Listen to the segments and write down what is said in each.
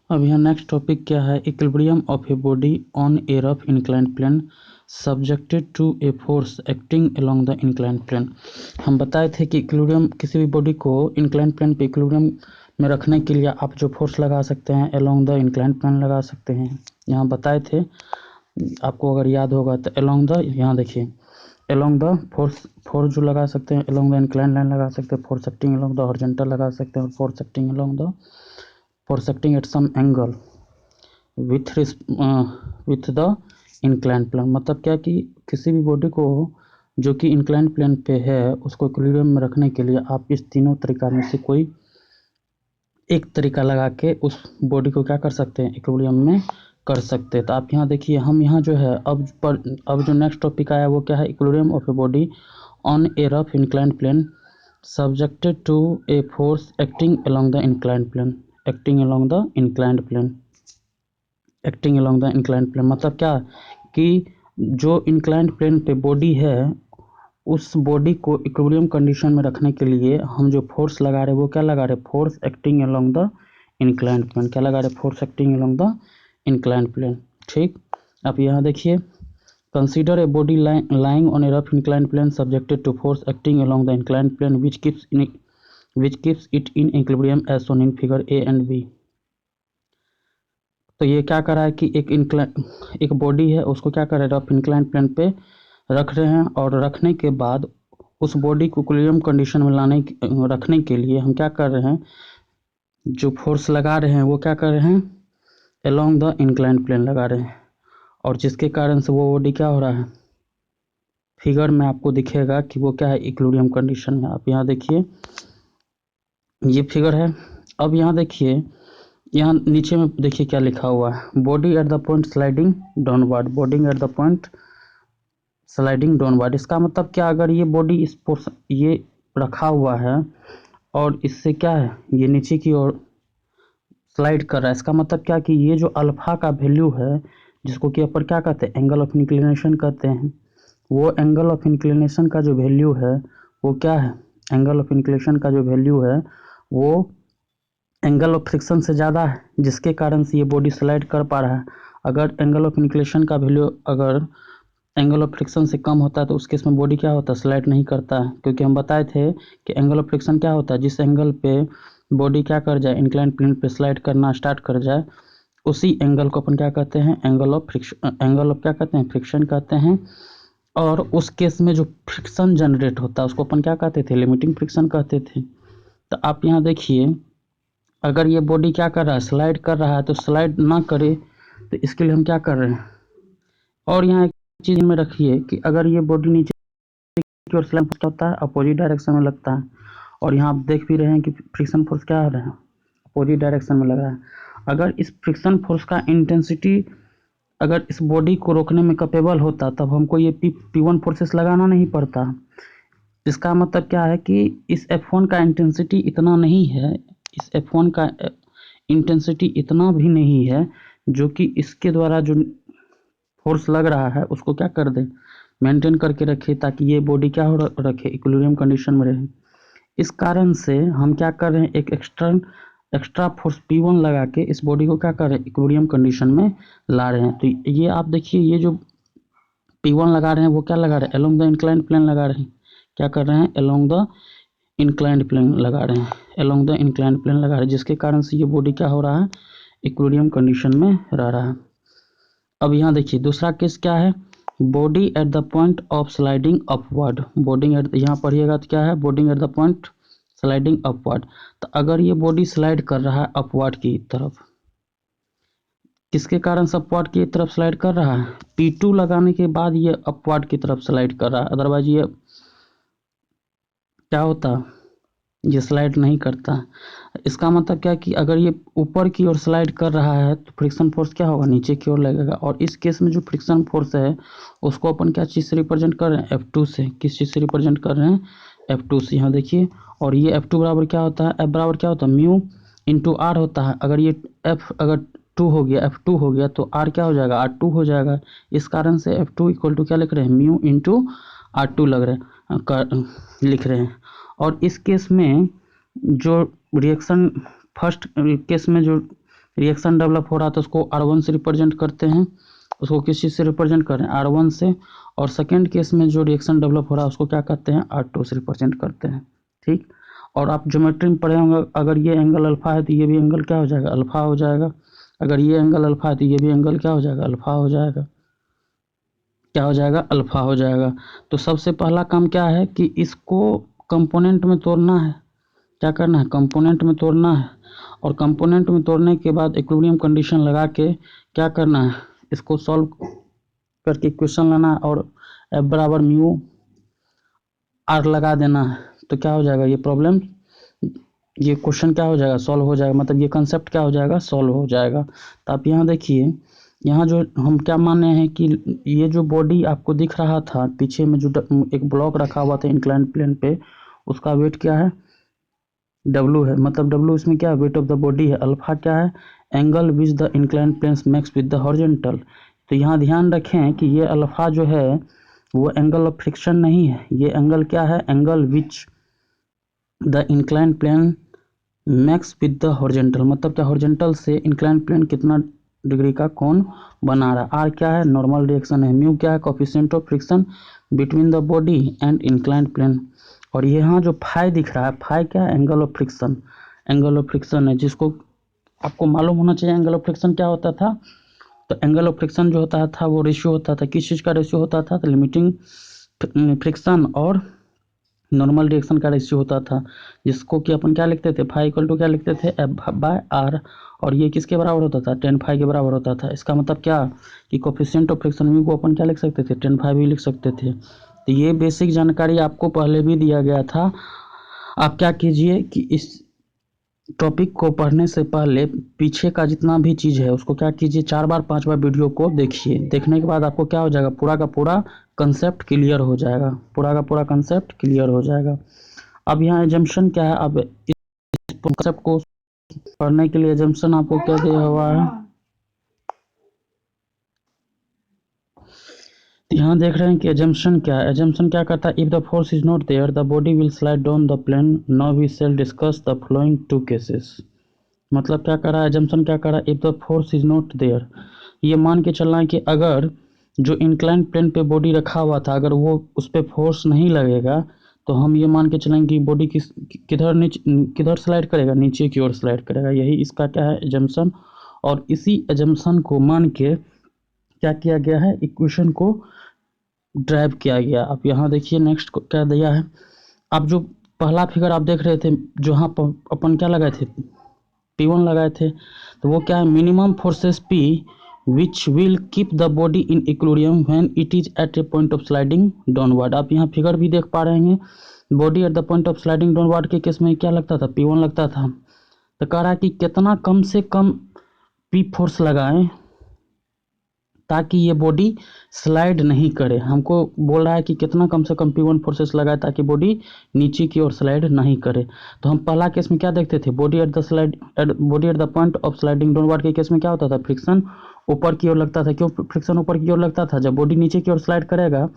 अब यहाँ next topic क्या है, equilibrium of a body on a rough inclined plane subjected to a force acting along the inclined plane. हम बताए थे कि इक्विलिब्रियम किसी भी बॉडी को इंक्लाइंड प्लेन पे इक्विलिब्रियम में रखने के लिए आप जो फोर्स लगा सकते हैं अलोंग द इंक्लाइंड प्लेन लगा सकते हैं। यहाँ बताए थे, आपको अगर याद होगा तो अलोंग द, यहाँ देखिए अलोंग द फोर्स जो लगा सकते हैं अलोंग द इंक्लाइंड लाइन लगा सकते हैं, force acting along the horizontal लगा सकते हैं, और force acting along the force acting at some angle with the inclined plane. मतलब क्या कि किसी भी बॉडी को जो कि इंक्लाइंड प्लेन पे है उसको इक्विलिब्रियम में रखने के लिए आप इस तीनों तरीका में से कोई एक तरीका लगा के उस बॉडी को क्या कर सकते हैं, इक्विलिब्रियम में कर सकते हैं। तो आप यहाँ देखिए, हम यहाँ जो है अब जो नेक्स्ट टॉपिक आया वो क्या है, equilibrium of a body on a rough inclined plane subjected to a force acting along the inclined plane. Acting along the inclined plane, acting along the inclined plane मतलब क्या कि जो इंक्लाइंड प्लेन पे body है उस body को equilibrium condition में रखने के लिए हम जो फोर्स लगा रहे हैं वो क्या लगा रहे हैं, force acting along the inclined plane. क्या लगा रहे हैं, force acting along the inclined plane. ठीक, अब यहाँ देखिए, consider a body lying on a rough inclined plane subjected to force acting along the inclined plane which keeps it in equilibrium as shown in figure A and B। तो ये क्या कर रहा है कि एक बॉडी है उसको क्या कर रहे हैं, रफ इंक्लाइंड प्लेन पे रख रहे हैं, और रखने के बाद उस बॉडी को इक्विलिब्रियम कंडीशन में रखने के लिए हम क्या कर रहे हैं, जो फोर्स लगा रहे हैं वो क्या कर रहे हैं, अलोंग द इंक्लाइंड प्लेन लगा रहे हैं, और जिसके कारण से वो बॉडी क्या हो रहा है, फिगर में आपको दिखेगा कि वो क्या है, इक्विलिब्रियम कंडीशन में। आप यहाँ देखिए, ये फिगर है। अब यहाँ देखिए, यहाँ नीचे में देखिए क्या लिखा हुआ है, body at the point sliding downward, body at the point sliding downward. इसका मतलब क्या, अगर ये बॉडी ये रखा हुआ है और इससे क्या है, ये नीचे की ओर स्लाइड कर रहा है, इसका मतलब क्या कि ये जो अल्फा का वैल्यू है जिसको कि ऊपर क्या कहते हैं, एंगल ऑफ इंक्लिनेशन कहते हैं, वो एंगल ऑफ इंक्लिनेशन का जो वैल्यू है वो क्या है, एंगल ऑफ इंक्लिनेशन का जो वैल्यू है वो एंगल ऑफ फ्रिक्शन से ज़्यादा है, जिसके कारण से ये बॉडी स्लाइड कर पा रहा है। अगर एंगल ऑफ इंक्लिनेशन का वैल्यू अगर एंगल ऑफ फ्रिक्शन से कम होता है तो उस केस में बॉडी क्या होता है, स्लाइड नहीं करता है, क्योंकि हम बताए थे कि एंगल ऑफ फ्रिक्शन क्या होता है, जिस एंगल पे बॉडी क्या कर जाए, इंक्लाइंड प्लेन पे स्लाइड करना स्टार्ट कर जाए, उसी एंगल को अपन क्या कहते हैं, angle of friction, angle of क्या कहते हैं, फ्रिक्शन कहते हैं। और उस केस में जो फ्रिक्शन जनरेट होता है उसको अपन क्या कहते थे, लिमिटिंग फ्रिक्शन कहते थे। तो आप यहाँ देखिए, अगर ये बॉडी क्या कर रहा है, स्लाइड कर रहा है, तो स्लाइड ना करे तो इसके लिए हम क्या कर रहे हैं, और यहाँ एक चीज़ में रखिए कि अगर ये बॉडी नीचे की ओर स्लाइड क्या होता है, अपोजिट डायरेक्शन में लगता है, और यहाँ आप देख भी रहे हैं कि फ्रिक्शन फोर्स क्या हो रहा है, अपोजिट डायरेक्शन में लग रहा है। अगर इस फ्रिक्शन फोर्स का इंटेंसिटी अगर इस बॉडी को रोकने में कैपेबल होता तब हमको ये P1 फोर्सेस लगाना नहीं पड़ता। इसका मतलब क्या है कि इस F1 का इंटेंसिटी इतना नहीं है, इस F1 का इंटेंसिटी इतना भी नहीं है जो कि इसके द्वारा जो फोर्स लग रहा है उसको क्या कर दे, मेंटेन करके रखे, ताकि ये बॉडी क्या हो रखे, इक्विलिब्रियम कंडीशन में रहे। इस कारण से हम क्या कर रहे हैं, एक एक्स्ट्रा फोर्स P1 लगा के इस बॉडी को क्या कर रहे हैं, इक्विलिब्रियम कंडीशन में ला रहे हैं। तो ये आप देखिए, ये जो P1 लगा रहे हैं वो क्या लगा रहे हैं, अलोंग द इंक्लाइंड प्लेन लगा रहे हैं। क्या कर रहे हैं, अलोंग द इंक्लाइंड प्लेन लगा रहे हैं, अलोंग द इंक्लाइंड प्लेन लगा रहे हैं, जिसके कारण से ये बॉडी क्या हो रहा है, इक्विलिब्रियम कंडीशन में रह रहा है। अब यहाँ देखिए दूसरा केस क्या है, body at the point of sliding upward, body at, यहाँ पढ़िएगा तो क्या है, body at the point sliding upward. तो अगर ये बॉडी स्लाइड कर रहा है अपवर्ड की तरफ, किसके कारण से अपवर्ड की तरफ स्लाइड कर रहा है, P2 लगाने के बाद ये अपवर्ड की तरफ स्लाइड कर रहा है, अदरवाइज ये क्या होता, ये स्लाइड नहीं करता। इसका मतलब क्या कि अगर ये ऊपर की ओर स्लाइड कर रहा है तो फ्रिक्शन फोर्स क्या होगा, नीचे की ओर लगेगा, और इस केस में जो फ्रिक्शन फोर्स है उसको अपन क्या चीज़ से रिप्रेजेंट कर रहे हैं, F2 से। किस चीज़ से रिप्रेजेंट कर रहे हैं, F2 से। यहाँ देखिए, और ये F2 बराबर क्या होता है, F बराबर क्या होता है, म्यू इंटू आर होता है। अगर ये F अगर F2 हो गया तो R क्या हो जाएगा, R2 हो जाएगा। इस कारण से F2 इक्वल टू क्या लिख रहे हैं, म्यू इंटू R2 लिख रहे हैं। और इस केस में जो रिएक्शन, फर्स्ट केस में जो रिएक्शन डेवलप हो रहा है तो उसको R1 से रिप्रेजेंट करते हैं, उसको किस चीज़ से रिप्रेजेंट कर रहे हैं, R1 से। और सेकेंड केस में जो रिएक्शन डेवलप हो रहा है उसको क्या कहते हैं, R2 से रिप्रेजेंट करते हैं। ठीक, और आप ज्योमेट्री में पढ़े होंगे, अगर ये एंगल अल्फा है तो ये भी एंगल क्या हो जाएगा, अल्फा हो जाएगा। अगर ये एंगल अल्फा है तो ये भी एंगल क्या हो जाएगा, अल्फा हो जाएगा। क्या हो जाएगा, अल्फा हो जाएगा। तो सबसे पहला काम क्या है कि इसको कंपोनेंट में तोड़ना है। क्या करना है, कंपोनेंट में तोड़ना है। और कंपोनेंट में तोड़ने के बाद इक्विलिब्रियम कंडीशन लगा के क्या करना है, इसको सॉल्व करके इक्वेशन लाना है और F बराबर म्यू आर लगा देना है। तो क्या हो जाएगा, ये प्रॉब्लम, ये क्वेश्चन क्या हो जाएगा, सॉल्व हो जाएगा। मतलब ये कंसेप्ट क्या हो जाएगा, सॉल्व हो जाएगा। तो आप यहाँ देखिए, यहाँ जो हम क्या माने हैं कि ये जो बॉडी आपको दिख रहा था पीछे में, जो एक ब्लॉक रखा हुआ था इंक्लाइन प्लेन पे, उसका वेट क्या है, W है। मतलब W इसमें क्या है, वेट ऑफ द बॉडी है। अल्फा क्या है, angle which the incline planes makes with the horizontal. तो यहाँ ध्यान रखें कि ये अल्फा जो है वो एंगल ऑफ फ्रिक्शन नहीं है, ये एंगल क्या है, angle which the incline plane makes with the horizontal. मतलब क्या, हॉरिजॉन्टल से इंक्लाइन प्लेन कितना डिग्री का कोण बना रहा है। आर क्या है, नॉर्मल रिएक्शन है। म्यू क्या है, coefficient of friction between the body and incline plane. और यहाँ जो फाई दिख रहा है, फाई क्या है, angle of friction. Angle of friction है, जिसको आपको मालूम होना चाहिए एंगल ऑफ फ्रिक्शन क्या होता था। तो एंगल ऑफ फ्रिक्शन जो होता था वो रेशियो होता था, किस चीज़ का रेशियो होता था, तो लिमिटिंग फ्रिक्शन और नॉर्मल रिएक्शन का रेशियो होता था, जिसको कि अपन क्या लिखते थे, फाई इक्वल टू क्या लिखते थे, F बाय आर। और ये किसके बराबर होता था, 10 फाई के बराबर होता था। इसका मतलब क्या कि कोफिशिएंट ऑफ फ्रिक्शन म्यू को अपन क्या लिख सकते थे, 10 फाई भी लिख सकते थे। तो ये बेसिक जानकारी आपको पहले भी दिया गया था। आप क्या कीजिए कि इस टॉपिक को पढ़ने से पहले पीछे का जितना भी चीज़ है उसको क्या कीजिए, 4 बार 5 बार वीडियो को देखिए। देखने के बाद आपको क्या हो जाएगा, पूरा का पूरा कंसेप्ट क्लियर हो जाएगा, पूरा का पूरा कंसेप्ट क्लियर हो जाएगा। अब यहाँ एजम्पशन क्या है, अब इस कंसेप्ट को पढ़ने के लिए एजम्पशन आपको क्या दिया हुआ है, यहाँ देख रहे हैं कि एजम्पशन क्या है। एजम्पशन क्या करता है, if the force is not there the body will slide down the plane. Now we shall discuss the following 2 cases. मतलब क्या कर रहा है, एजम्पशन क्या कर रहा है, if the force is not there, ये मान के चलना है कि अगर जो इंक्लाइन प्लेन पे बॉडी रखा हुआ था, अगर वो उस पर फोर्स नहीं लगेगा तो हम ये मान के चलेंगे कि बॉडी किधर नीचे किधर स्लाइड करेगा, नीचे की ओर स्लाइड करेगा। यही इसका क्या है, एजम्पशन। और इसी एजम्पशन को मान के क्या किया गया है, इक्वेशन को ड्राइव किया गया। अब यहाँ देखिए नेक्स्ट क्या दिया है। अब जो पहला फिगर आप देख रहे थे, जो यहाँ पर अपन क्या लगाए थे, P1 लगाए थे, तो वो क्या है, minimum forces P which will keep the body in equilibrium when it is at a point of sliding downward. आप यहाँ फिगर भी देख पा रहे हैं, body at the point of sliding downward के केस में क्या लगता था, P1 लगता था। तो कह रहा है कि कितना कम से कम P फोर्स लगाएं ताकि ये बॉडी स्लाइड नहीं करे। हमको बोल रहा है कि कितना कम से कम P1 फोर्सेस लगाए ताकि बॉडी नीचे की ओर स्लाइड नहीं करे। तो हम पहला केस में क्या देखते थे, body at the point of sliding downward के केस में क्या होता था, फ्रिक्शन ऊपर की ओर लगता था। क्यों फ्रिक्शन ऊपर की ओर लगता था, जब बॉडी नीचे की ओर स्लाइड करेगा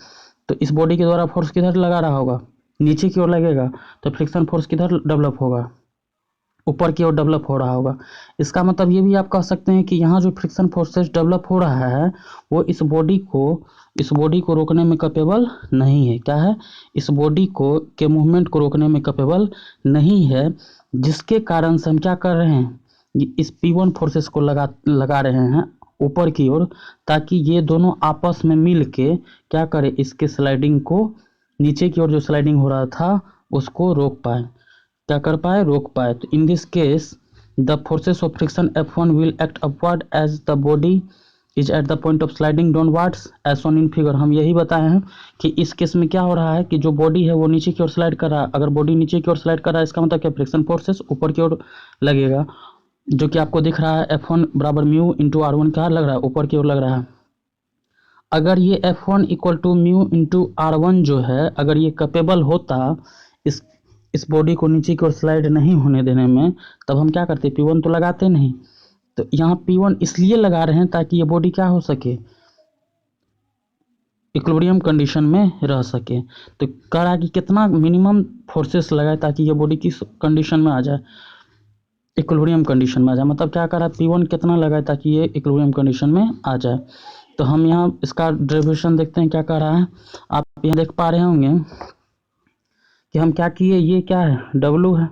तो इस बॉडी के द्वारा फोर्स किधर लगा रहा होगा, नीचे की ओर लगेगा, तो फ्रिक्शन फोर्स किधर डेवलप होगा, ऊपर की ओर डेवलप हो रहा होगा। इसका मतलब ये भी आप कह सकते हैं कि यहाँ जो फ्रिक्शन फोर्सेस डेवलप हो रहा है वो इस बॉडी को रोकने में कैपेबल नहीं है। क्या है, इस बॉडी को के मूवमेंट को रोकने में कैपेबल नहीं है, जिसके कारण से हम क्या कर रहे हैं, इस P1 फोर्सेस को लगा रहे हैं ऊपर की ओर, ताकि ये दोनों आपस में मिल के क्या करे, इसके स्लाइडिंग को, नीचे की ओर जो स्लाइडिंग हो रहा था उसको रोक पाए, क्या कर पाए, रोक पाए। तो in this case the forces of friction F1 will act upward as the body is at the point of sliding downwards as shown in figure. हम यही बताए हैं कि इस केस में क्या हो रहा है कि जो बॉडी है वो नीचे की ओर स्लाइड कर रहा है। अगर बॉडी नीचे की ओर स्लाइड कर रहा है इसका मतलब क्या, फ्रिक्शन फोर्सेस ऊपर की ओर लगेगा, जो कि आपको दिख रहा है F1 बराबर म्यू इंटू R1 क्या लग रहा है, ऊपर की ओर लग रहा है। अगर ये F1 equal to mu into R1 जो है, अगर ये कैपेबल होता इस बॉडी को नीचे की ओर स्लाइड नहीं होने देने में, तब हम क्या करते, P1 तो लगाते नहीं। तो यहाँ P1 इसलिए लगा रहे हैं ताकि ये बॉडी क्या हो सके, इक्विलिब्रियम कंडीशन में रह सके। तो कह रहा है कि कितना मिनिमम फोर्सेस लगाए ताकि ये बॉडी किस कंडीशन में आ जाए। इक्विलिब्रियम कंडीशन में आ जाए। मतलब क्या कर रहा है, P1 कितना लगाए ताकि ये इक्विलिब्रियम कंडीशन में आ जाए। तो हम यहाँ इसका डेरिवेशन देखते हैं क्या कर रहा है। आप यहाँ देख पा रहे होंगे कि हम क्या किए, ये क्या है, W है,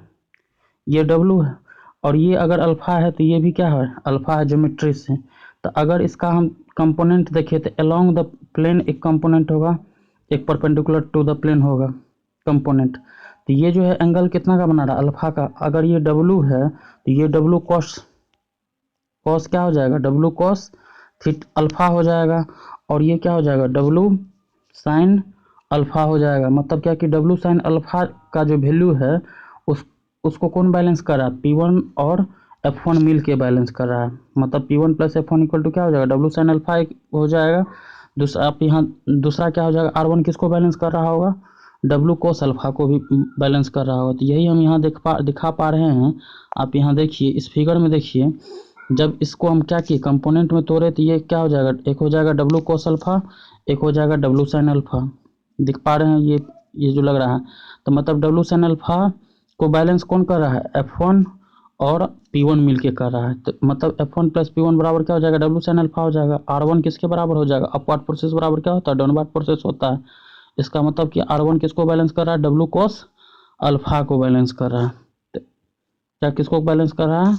ये W है, और ये अगर अल्फा है तो ये भी क्या है, अल्फा है, ज्योमेट्री से। तो अगर इसका हम कंपोनेंट देखें तो अलोंग द प्लेन एक कंपोनेंट होगा, एक परपेंडिकुलर टू द प्लेन होगा कंपोनेंट। तो ये जो है एंगल कितना का बना रहा है, अल्फा का। अगर ये W है तो ये W कॉस क्या हो जाएगा, W कॉस फिर अल्फा हो जाएगा, और ये क्या हो जाएगा, W साइन अल्फा हो जाएगा। मतलब क्या कि W साइन अल्फा का जो वैल्यू है उसको कौन बैलेंस कर रहा है, P1 और F1 मिल के बैलेंस कर रहा है। मतलब P1 plus F1 equal to क्या हो जाएगा, W साइन अल्फा हो जाएगा। दूसरा आप यहाँ दूसरा क्या हो जाएगा, R1 किसको बैलेंस कर रहा होगा, W कोस अल्फा को भी बैलेंस कर रहा होगा। तो यही हम यहाँ दिखा पा रहे हैं। आप यहाँ देखिए, इस फिगर में देखिए, जब इसको हम क्या किए, कंपोनेंट में तोड़े तो ये क्या हो जाएगा, एक हो जाएगा W कोस अल्फा, एक हो जाएगा W साइन अल्फा। दिख पा रहे हैं ये जो लग रहा है। तो मतलब W साइन अल्फा को बैलेंस कौन कर रहा है, F1 और P1 मिलके कर रहा है। तो मतलब F1 प्लस P1 बराबर क्या हो जाएगा, W साइन अल्फा हो जाएगा। R1 किसके बराबर हो जाएगा, अपवर्ड प्रोसेस बराबर क्या होता है, डाउनवर्ड प्रोसेस होता है। इसका मतलब कि R1 किसको बैलेंस कर रहा है, W कोस अल्फा को बैलेंस कर रहा है। तो क्या किसको बैलेंस कर रहा है,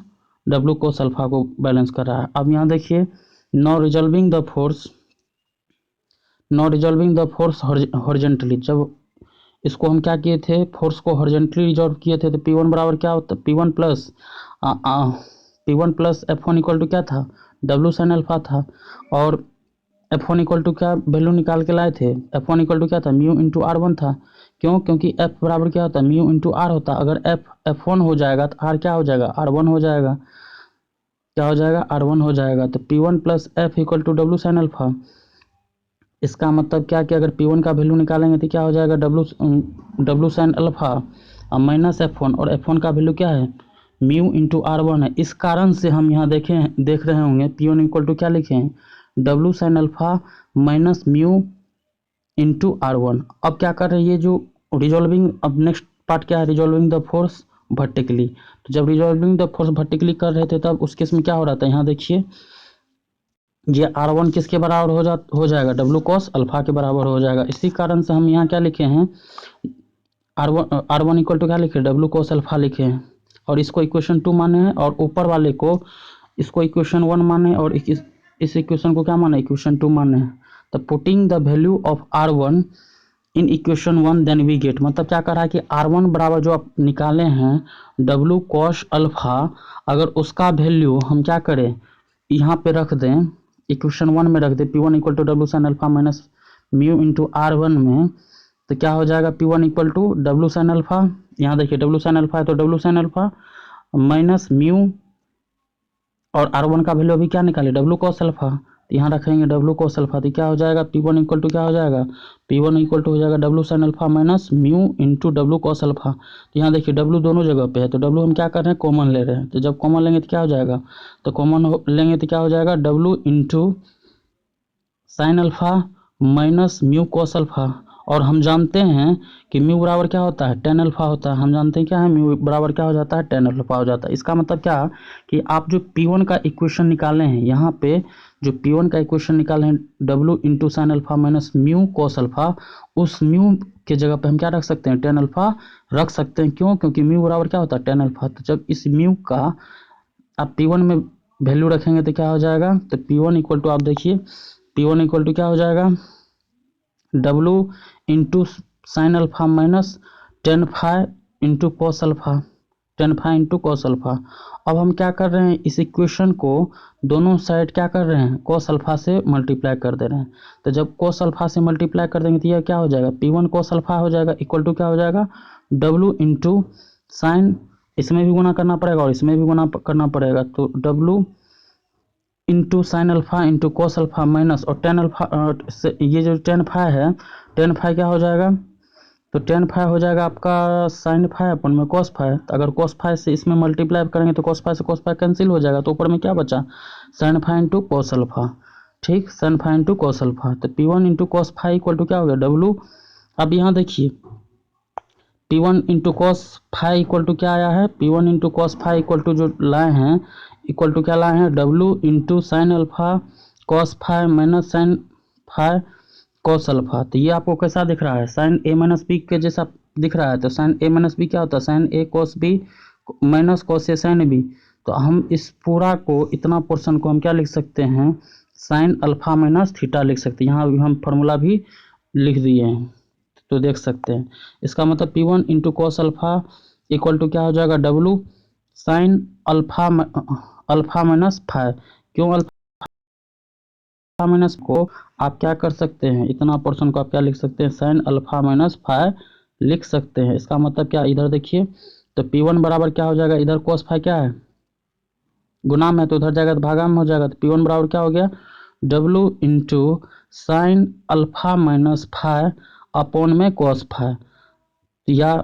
W कोस अल्फा को बैलेंस कर रहा है। अब यहाँ देखिए, not resolving the force horizontally. जब इसको हम क्या किए थे, फोर्स को हॉरिजॉन्टली रिजॉल्व किए थे, तो P1 बराबर क्या होता है, P1 plus F1 equal to क्या था, W साइन अल्फा था। और F1 इक्वल टू क्या वैल्यू निकाल के लाए थे, F1 इक्वल टू क्या था, म्यू इंटू R1 था। क्यों, क्योंकि F बराबर क्या होता है, म्यू इंटू R होता। अगर F1 हो जाएगा तो R क्या हो जाएगा, R1 हो जाएगा। क्या हो जाएगा, R1 हो जाएगा। तो P1 plus F equal to W sine alpha. इसका मतलब क्या कि अगर P1 का वैल्यू निकालेंगे तो क्या हो जाएगा, W sine alpha minus F1, और F1 का वैल्यू क्या है, म्यू इंटू R1 है। इस कारण से हम यहाँ देख रहे होंगे P1 इक्वल टू क्या लिखे हैं, W sine alpha minus mu into R1। अब क्या कर रहे हैं, ये जो रिजॉल्विंग, अब नेक्स्ट पार्ट क्या है, रिजॉल्विंग द फोर्स वर्टिकली। तो जब रिजॉल्विंग द फोर्स वर्टिकली कर रहे थे तब उस केस में क्या हो रहा था, यहाँ देखिए, ये R1 किसके बराबर हो जाएगा, W कॉस अल्फा के बराबर हो जाएगा। इसी कारण से हम यहाँ क्या लिखे हैं, R1 इक्वल टू क्या लिखे, W कॉस अल्फा लिखे हैं, और इसको इक्वेशन 2 माने हैं, और ऊपर वाले को इसको इक्वेशन 1 माने, और इस इक्वेशन को क्या माने, इक्वेशन 2 माने हैं। तो putting the value of R1 in equation 1 then we get. मतलब क्या कर रहा है कि R1 बराबर जो आप निकाले हैं W कॉस अल्फा, अगर उसका वैल्यू हम क्या करें, यहाँ पे रख दें, इक्वेशन 1 में रख दे, P1 equal to W sine alpha minus mu into R1 में, तो क्या हो जाएगा, P1 equal to W sine alpha. यहाँ देखिए W साइन अल्फा है तो W sine alpha minus mu, और R1 का वैल्यू अभी क्या निकाले, W कॉस अल्फा। तो यहाँ रखेंगे W कॉस अल्फा, तो क्या हो जाएगा, P1 इक्वल टू क्या हो जाएगा, P1 इक्वल टू हो जाएगा W sine alpha minus mu into W cos alpha. तो यहाँ देखिए W दोनों जगह पे है, तो W हम क्या कर रहे हैं, कॉमन ले रहे हैं। तो जब कॉमन लेंगे तो क्या हो जाएगा, तो कॉमन लेंगे तो क्या हो जाएगा, W into sine alpha minus mu cos alpha. और हम जानते हैं कि म्यू बराबर क्या होता है, टेन अल्फा होता है। हम जानते हैं क्या है, म्यू बराबर क्या हो जाता है, टेन अल्फा हो जाता है। इसका मतलब क्या कि आप जो P1 का इक्वेशन निकाले हैं, यहाँ पे जो P1 का इक्वेशन निकाले हैं, W into sine alpha minus mu cos alpha, उस म्यू के जगह पे हम क्या रख सकते हैं, टेन अल्फा रख सकते हैं। क्यों, क्योंकि म्यू बराबर क्या होता है, टेन अल्फा। तो जब इस म्यू का आप P1 में वैल्यू रखेंगे तो क्या हो जाएगा, तो P1 इक्वल टू आप देखिए, P1 इक्वल टू क्या हो जाएगा, W into sine alpha minus ten five into cos alpha, ten five into cos alpha. अब हम क्या कर रहे हैं, इस इक्वेशन को दोनों साइड क्या कर रहे हैं, कॉस अल्फा से मल्टीप्लाई कर दे रहे हैं। तो जब कॉस अल्फा से मल्टीप्लाई कर देंगे तो यह क्या हो जाएगा, P1 कॉस अल्फा हो जाएगा, इक्वल टू क्या हो जाएगा, W इंटू साइन, इसमें भी गुना करना पड़ेगा और इसमें भी गुना करना पड़ेगा। तो W into sine alpha into cos alpha minus, और टेन अल्फा ये जो टेन फाइव है, टेन फाइव क्या हो जाएगा, तो टेन फाइव हो जाएगा आपका साइन फाइव अपन में कॉस फाइव। तो अगर कॉस फाइव से इसमें मल्टीप्लाई करेंगे तो कॉस फाइव से कॉस फाइव कैंसिल हो जाएगा, तो ऊपर में क्या बचा, sine five into cos alpha. ठीक, sine five into cos alpha. तो P1 into cos five equal to क्या हो गया, W। अब यहाँ देखिए P1 into cos phi equal to क्या आया है, P1 into cos phi equal to जो लाए हैं इक्वल टू क्या लाए हैं, W into sine alpha cos phi minus sine phi cos alpha. तो ये आपको कैसा दिख रहा है, साइन ए माइनस बी के जैसा दिख रहा है। तो साइन ए माइनस बी क्या होता है, sine A cos B minus cos A sine B. तो हम इस पूरा को इतना पोर्शन को हम क्या लिख सकते हैं, साइन अल्फा माइनस थीटा लिख सकते हैं। यहाँ हम फार्मूला भी लिख दिए हैं तो देख सकते हैं। इसका मतलब P1 into cos alpha equal to क्या हो जाएगा, W sine alpha minus five. क्यों अल्फा माइनस को आप क्या कर सकते हैं, इतना पोर्शन को आप क्या लिख सकते हैं, साइन अल्फा माइनस फाइव लिख सकते हैं। इसका मतलब क्या, इधर देखिए तो P1 बराबर क्या हो जाएगा, इधर कॉस फाइव क्या है गुना में, तो उधर जाएगा तो भागा में हो जाएगा। तो P1 बराबर क्या हो गया, W into sine alpha minus five upon में कॉस फाइव। या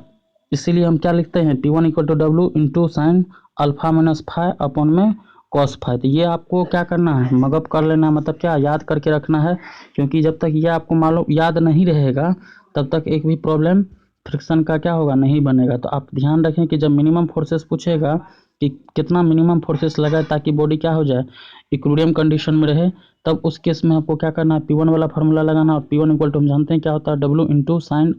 इसीलिए हम क्या लिखते हैं, P1 equal to W into sine alpha minus five upon में कॉस फाइव। तो ये आपको क्या करना है, मगअप कर लेना है, मतलब क्या याद करके रखना है। क्योंकि जब तक ये आपको मालूम याद नहीं रहेगा तब तक एक भी प्रॉब्लम फ्रिक्शन का क्या होगा, नहीं बनेगा। तो आप ध्यान रखें कि जब मिनिमम फोर्सेस पूछेगा कि कितना मिनिमम फोर्सेस लगाए ताकि बॉडी क्या हो जाए, इक्विलिब्रियम कंडीशन में रहे, तब उस केस में आपको क्या करना है, P1 वाला फार्मूला लगाना। और P1 इक्वल टू हम जानते हैं क्या होता है, W into sine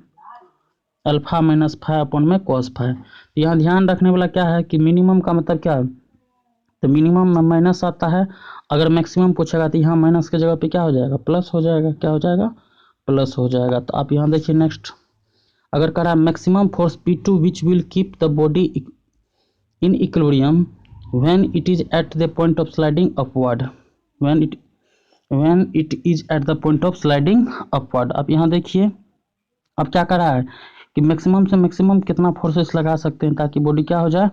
alpha minus five upon में कॉस फाइव। तो यहाँ ध्यान रखने वाला क्या है कि मिनिमम का मतलब क्या है, तो मिनिमम में माइनस आता है। अगर मैक्सिमम पूछेगा तो यहाँ माइनस की जगह पे क्या हो जाएगा, प्लस हो जाएगा। क्या हो जाएगा, प्लस हो जाएगा। तो आप यहाँ देखिए नेक्स्ट, अगर करा maximum force P2 which will keep the body in equilibrium when it is at the point of sliding upward, when it is at the point of sliding upward. अब यहाँ देखिए अब क्या कर रहा है कि मैक्सिमम से मैक्सिमम कितना फोर्सेस लगा सकते हैं ताकि बॉडी क्या हो जाए,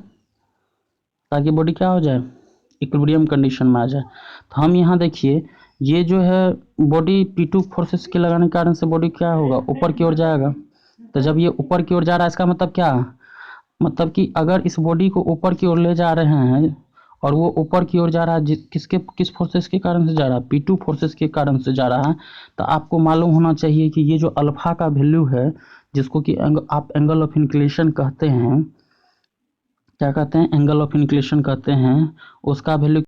ताकि बॉडी क्या हो जाए, इक्विलिब्रियम कंडीशन में आ जाए। तो हम यहाँ देखिए ये जो है बॉडी P2 फोर्सेस के लगाने के कारण से बॉडी क्या होगा, ऊपर की ओर जाएगा। तो जब ये ऊपर की ओर जा रहा है इसका मतलब क्या, मतलब कि अगर इस बॉडी को ऊपर की ओर ले जा रहे हैं और वो ऊपर की ओर जा रहा है किस फोर्सेस के कारण से जा रहा है, P2 फोर्सेस के कारण से जा रहा है। तो आपको मालूम होना चाहिए कि ये जो अल्फा का वैल्यू है जिसको कि आप एंगल ऑफ इंक्लिनेशन कहते हैं, क्या कहते हैं, एंगल ऑफ इंक्लिनेशन कहते हैं, उसका वैल्यू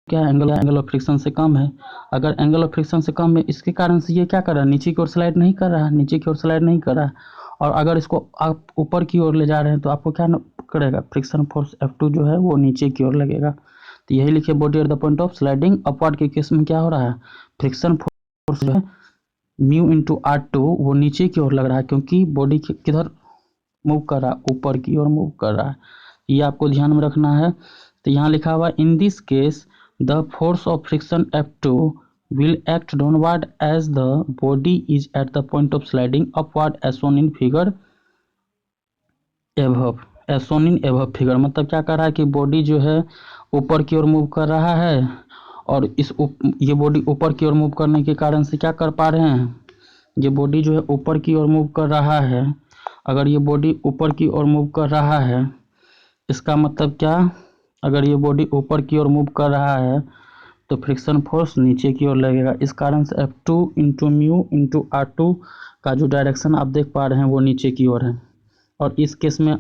क्या है, एंगल ऑफ फ्रिक्शन से कम है। अगर एंगल ऑफ फ्रिक्शन से कम है इसके कारण से ये क्या कर रहा है, नीचे की ओर स्लाइड नहीं कर रहा है, नीचे की ओर स्लाइड नहीं कर रहा है। और अगर इसको आप ऊपर की ओर ले जा रहे हैं तो आपको क्या करेगा, फ्रिक्शन फोर्स F2 जो है वो नीचे की ओर लगेगा। तो यही लिखिए, body at the point of sliding upward के केस में क्या हो रहा है, फ्रिक्शन फोर्स जो है म्यू इंटू R2 वो नीचे की ओर लग रहा है, क्योंकि बॉडी किधर मूव कर रहा है, ऊपर की ओर मूव कर रहा है। ये आपको ध्यान में रखना है। तो यहाँ लिखा हुआ इन this case the force of friction F2 will act downward as the body is at the point of sliding upward as shown in figure above, as shown in above figure। मतलब क्या कर रहा है कि बॉडी जो है ऊपर की ओर मूव कर रहा है और ये बॉडी ऊपर की ओर मूव करने के कारण से क्या कर पा रहे हैं, ये बॉडी जो है ऊपर की ओर मूव कर रहा है। अगर ये बॉडी ऊपर की ओर मूव कर रहा है इसका मतलब क्या, अगर ये बॉडी ऊपर की ओर मूव कर रहा है तो फ्रिक्शन फोर्स नीचे की ओर लगेगा। इस कारण से F2 into mu into R2 का जो डायरेक्शन आप देख पा रहे हैं वो नीचे की ओर है। और इस केस में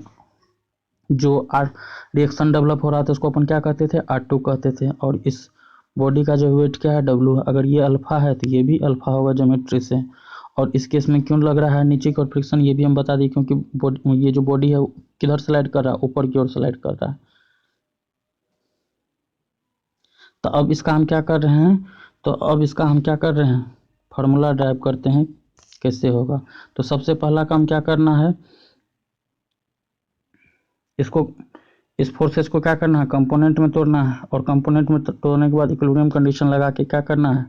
जो रिएक्शन डेवलप हो रहा था उसको अपन क्या कहते थे, R2 कहते थे। और इस बॉडी का जो वेट क्या है, W है। अगर ये अल्फा है तो ये भी अल्फा होगा ज्योमेट्री से। और इस केस में क्यों लग रहा है नीचे की ओर फ्रिक्शन, ये भी हम बता दें, क्योंकि ये जो बॉडी है किधर स्लाइड कर रहा है, ऊपर की ओर स्लाइड कर रहा है। तो अब इसका हम क्या कर रहे हैं, तो अब इसका हम क्या कर रहे हैं, फार्मूला ड्राइव करते हैं कैसे होगा। तो सबसे पहला काम क्या करना है, इसको इस फोर्सेस को क्या करना है, कंपोनेंट में तोड़ना है। और कंपोनेंट में तोड़ने के बाद इक्विलिब्रियम कंडीशन लगा के क्या करना है,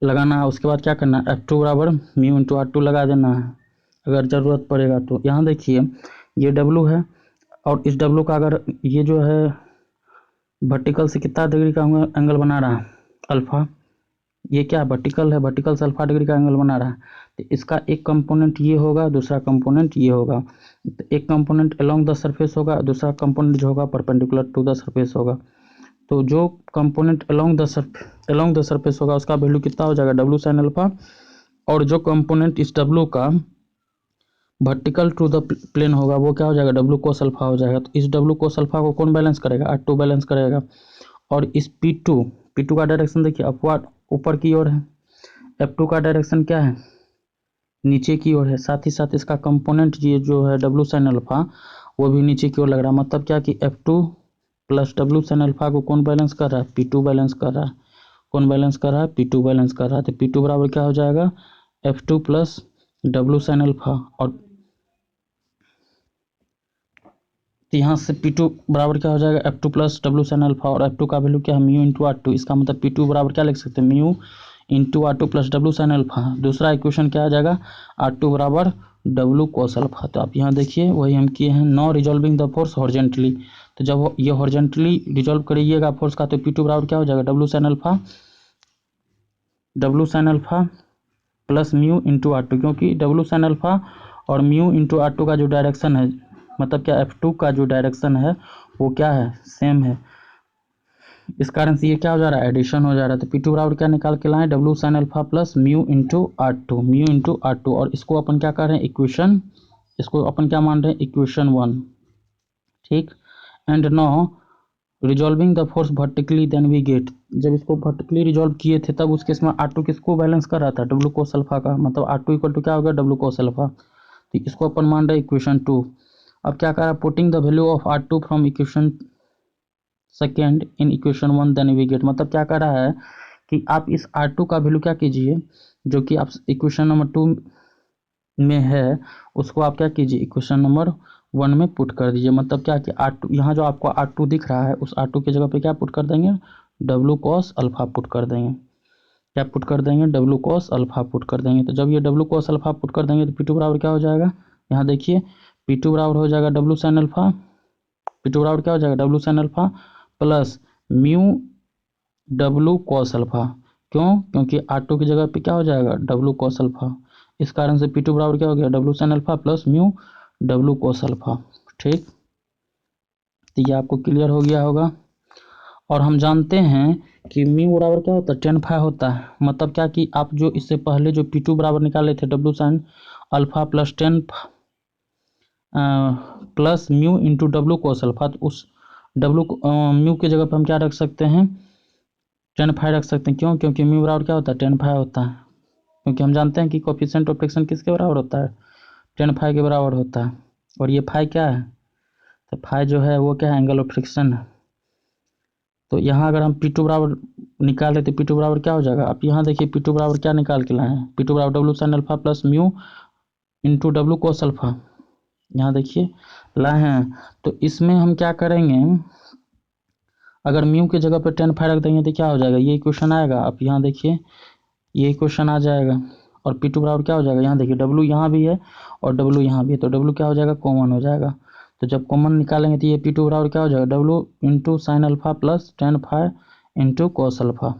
लगाना है। उसके बाद क्या करना है, F2 बराबर म्यू इंटू R2 लगा देना है अगर ज़रूरत पड़ेगा तो। यहाँ देखिए ये W है और इस W का अगर ये जो है वर्टिकल से कितना डिग्री का एंगल बना रहा है, अल्फा। ये क्या वर्टिकल है, वर्टिकल से अल्फा डिग्री का एंगल बना रहा है। तो इसका एक कंपोनेंट ये होगा, दूसरा कंपोनेंट ये होगा। तो एक कंपोनेंट अलोंग द सरफेस होगा, दूसरा कंपोनेंट जो होगा परपेंडिकुलर टू द सरफेस होगा। तो जो कंपोनेंट अलोंग द सरफेस होगा उसका वैल्यू कितना हो जाएगा, W साइन अल्फा। और जो कंपोनेंट इस W का वर्टिकल टू द प्लेन होगा वो क्या हो जाएगा, डब्ल्यू कोस अल्फा हो जाएगा। तो इस डब्ल्यू कोस अल्फा को कौन बैलेंस करेगा, R2 बैलेंस करेगा। और इस P2 का डायरेक्शन देखिए अपवर्ड ऊपर की ओर है, F2 का डायरेक्शन क्या है, नीचे की ओर है। साथ ही साथ इसका कंपोनेंट ये जो है डब्ल्यू साइन अल्फा वो भी नीचे की ओर लग रहा है। मतलब क्या कि F2 plus W sine alpha को कौन बैलेंस कर रहा है, P2 बैलेंस कर रहा है। कौन बैलेंस कर रहा है, P2 बैलेंस कर रहा है। तो P2 बराबर क्या हो जाएगा, F2 plus W sine alpha. और तो यहाँ से P2 बराबर क्या हो जाएगा, F2 plus W sine alpha. और F2 का वैल्यू क्या है, म्यू इंटू R2। इसका मतलब P2 बराबर क्या लिख सकते हैं, mu into R2 plus W sine alpha. दूसरा इक्वेशन क्या आ जाएगा, R2 बराबर डब्ल्यू कोस अल्फा। तो आप यहाँ देखिए वही हम किए हैं, no resolving the force horizontally. तो जब ये हॉरिजॉन्टली रिजॉल्व करिएगा फोर्स का तो P2 बराबर क्या हो जाएगा, W sign alpha plus mu into R2। क्योंकि डब्ल्यू साइन अल्फा और म्यू इंटू R2 का जो डायरेक्शन है, मतलब क्या F2 का जो डायरेक्शन है वो क्या है, सेम है। इस कारण से ये क्या हो जा रहा है, एडिशन हो जा रहा है। तो P2 बराबर क्या निकाल के लाएं, W sign alpha plus mu into R2। और इसको अपन क्या कर रहे हैं, इक्वेशन, इसको अपन क्या मान रहे हैं, इक्वेशन 1। ठीक। And no resolving the force vertically then we get, जब इसको वर्टिकली रिजॉल्व किए थे तब उस केस में R2 किसको बैलेंस कर रहा था, डब्ल्यू कोस अल्फा का। मतलब R2 इक्वल टू क्या होगा, डब्ल्यू कोस अल्फा। तो इसको अपन मान रहे हैं इक्वेशन 2। अब क्या करा, putting the value of R2 from equation second in equation 1 then we get. मतलब क्या कर रहा है कि आप इस R2 का वैल्यू क्या कीजिए, जो कि आप इक्वेशन नंबर 2 में है उसको आप क्या कीजिए, इक्वेशन नंबर 1 में पुट कर दीजिए। मतलब क्या कि R2 यहाँ जो आपको R2 दिख रहा है उस R2 की जगह पे क्या पुट कर देंगे, डब्ल्यू कॉस अल्फा पुट कर देंगे। क्या पुट कर देंगे, डब्ल्यू कॉस अल्फा पुट कर देंगे। तो जब ये डब्ल्यू कॉस अल्फा पुट कर देंगे तो P2 बराबर क्या हो जाएगा, यहाँ देखिए P2 बराबर हो जाएगा डब्ल्यू साइन अल्फा। P2 बराबर क्या हो जाएगा, W sign alpha plus mu W cos alpha. क्यों, क्योंकि R2 की जगह पे क्या हो जाएगा, डब्ल्यू कॉस अल्फा। इस कारण से P2 बराबर क्या हो गया, W sign alpha plus mu W cos alpha. ठीक। तो ये आपको क्लियर हो गया होगा। और हम जानते हैं कि म्यू बराबर क्या होता है, टेन फाई होता है। मतलब क्या कि आप जो इससे पहले जो P2 बराबर निकाले थे W sign alpha plus plus mu into W cos alpha, तो उस डब्ल्यू म्यू की जगह पर हम क्या रख सकते हैं, टेन फाई रख सकते हैं। क्यों, क्योंकि म्यू बराबर क्या होता है, टेन फाई होता है। क्योंकि हम जानते हैं कि कोफिशिएंट ऑफ फ्रिक्शन किसके बराबर होता है, टेन फाई के बराबर होता है। और ये फाई क्या है, तो फाई जो है वो क्या है, एंगल ऑफ फ्रिक्शन है। तो यहाँ अगर हम P2 बराबर निकाले तो P2 बराबर क्या हो जाएगा, आप यहाँ देखिए P2 बराबर क्या निकाल के लाए हैं, P2 बराबर W sign alpha plus mu into W cos alpha. यहाँ देखिए लाए हैं। तो इसमें हम क्या करेंगे, अगर म्यू की जगह पर टेन फाई रख देंगे तो क्या हो जाएगा, ये इक्वेशन आएगा। आप यहाँ देखिए ये इक्वेशन आ जाएगा। और P2 बराबर क्या हो जाएगा, यहाँ देखिए डब्ल्यू यहाँ भी है और डब्ल्यू यहाँ भी है, तो डब्ल्यू क्या हो जाएगा, कॉमन हो जाएगा। तो जब कॉमन निकालेंगे तो ये P2 बराबर क्या हो जाएगा, W into sine alpha plus ten phi into cos alpha.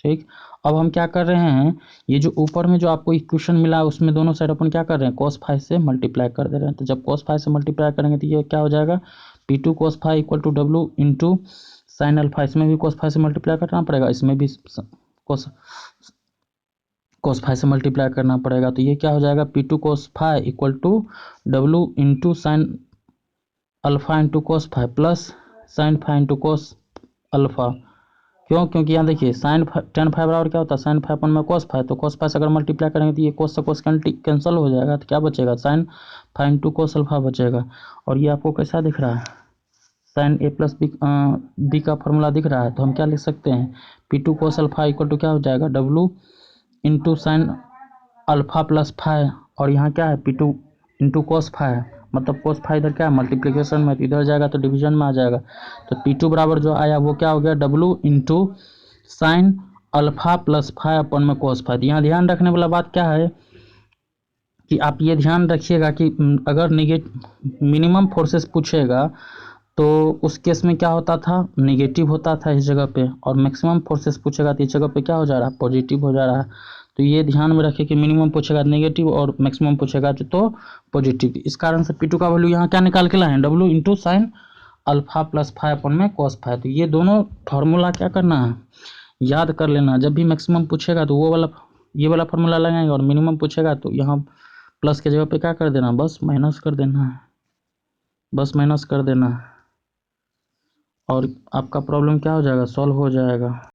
ठीक। अब हम क्या कर रहे हैं, ये जो ऊपर में जो आपको इक्वेशन मिला है उसमें दोनों साइड अपन क्या कर रहे हैं, कॉस फाई से मल्टीप्लाई कर दे रहे हैं। तो जब कॉस फाई से मल्टीप्लाई करेंगे तो ये क्या हो जाएगा, P2 cos phi equal to W into sine alpha. इसमें भी कॉस फाई से मल्टीप्लाई करना पड़ेगा, इसमें भी कॉस फाई से मल्टीप्लाई करना पड़ेगा। तो ये क्या हो जाएगा, P2 cos phi equal to W into sine alpha into cos phi plus sine phi into cos alpha. क्यों, क्योंकि यहाँ देखिए साइन टेन फाई बराबर क्या होता है, साइन फाई अपन में कॉस फाई। तो कॉस फाई से अगर मल्टीप्लाई करेंगे तो ये कॉस से कॉस कैंसिल हो जाएगा। तो क्या बचेगा, sine phi into cos alpha बचेगा। और ये आपको कैसा दिख रहा है, साइन ए प्लस बी का फॉर्मूला दिख रहा है। तो हम क्या लिख सकते हैं, P2 cos alpha equal to क्या हो जाएगा, W into sine alpha plus phi. और यहाँ क्या है, P2 इंटू कॉस फाई। मतलब कॉस फाई इधर क्या है, मल्टीप्लीकेशन में, इधर जाएगा तो डिवीजन में आ जाएगा। तो P2 बराबर जो आया वो क्या हो गया, W into sine alpha plus phi अपन में कॉस फाई। यहाँ ध्यान रखने वाला बात क्या है कि आप ये ध्यान रखिएगा कि अगर मिनिमम फोर्सेस पूछेगा तो उस केस में क्या होता था, नेगेटिव होता था इस जगह पे। और मैक्सिमम फोर्सेस पूछेगा तो इस जगह पे क्या हो जा रहा है, पॉजिटिव हो जा रहा है। तो ये ध्यान में रखें कि मिनिमम पूछेगा नेगेटिव और मैक्सिमम पूछेगा तो पॉजिटिव। इस कारण से P2 का वैल्यू यहाँ क्या निकाल के लाए हैं, W into sine alpha plus phi अपन में कॉस फाई। तो ये दोनों फार्मूला क्या करना है, याद कर लेना। जब भी मैक्सिमम पूछेगा तो वो वाला ये वाला फार्मूला लगाएंगे, और मिनिमम पूछेगा तो यहाँ प्लस के जगह पे क्या कर देना, बस माइनस कर देना है, बस माइनस कर देना है, और आपका प्रॉब्लम क्या हो जाएगा, सॉल्व हो जाएगा।